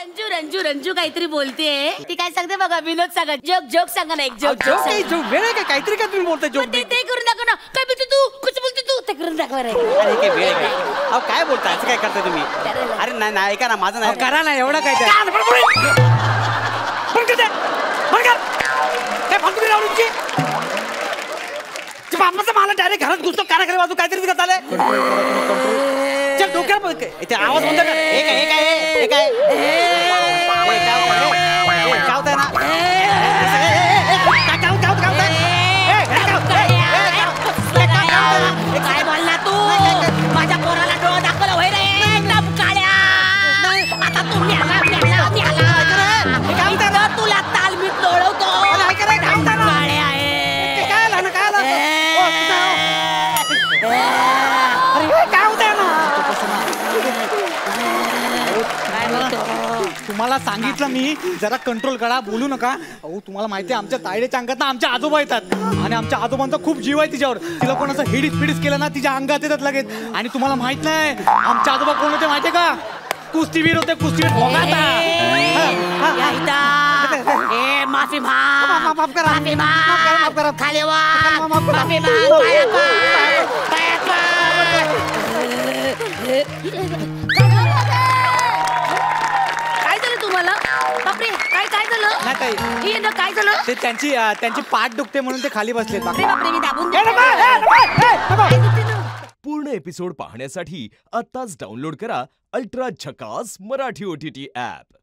रंजू रंजू रंजू काहीतरी बोलतेय ती काय सांगते बघा विनोद सांगा जोक जोक सांगा ना एक जोक जोक वेळ आहे का काहीतरी काय तुम्ही बोलताय जोक ते करून दाखव ना काय बोलते तू कुछ बोलते तू ते करून दाखव रे अरे काय वेळ आहे अहो काय बोलताय असं काय करताय तुम्ही अरे नाही नाही ऐका ना माझं नाही करा ना एवढं काय बापाचं मला डायरेक्ट घरात घुसतो कारागिरी बाजू काहीतरी करत आलंय चल डोक्यात इथे आवाज बंद कर हे काय हे काय हे काय काय बोलला तू माझ्या पोराला डोळा दाखवला होय रे काळ्या आता तू न्याला तुला तालमीत लोळवतो काळ्या आहे तुम्हाला सांगितलं मी जरा कंट्रोल करा बोलू नका अहो तुम्हाला माहिती आहे आमच्या तायडेच्या अंगात ना आमच्या आजोबा येतात आणि आमच्या आजोबांचा खूप जीव आहे तिच्यावर तिला कोणाचं हिडीस फिडीस केलं ना तिच्या अंगात येतात लगेच आणि तुम्हाला माहित नाही आमच्या आजोबा कोण होते माहितीये का कुस्तीवीर होते कुस्तीवीर माफी माफ करा खाली काय झालं तुम्हाला बापरे काय काय झालं काय झालं ते त्यांची पाठ दुखते म्हणून ते खाली बसले बापरे मी दाबून पूर्ण एपिसोड पाहण्यासाठी आत्ताच डाउनलोड करा अल्ट्रा झकास मराठी OTT ऍप.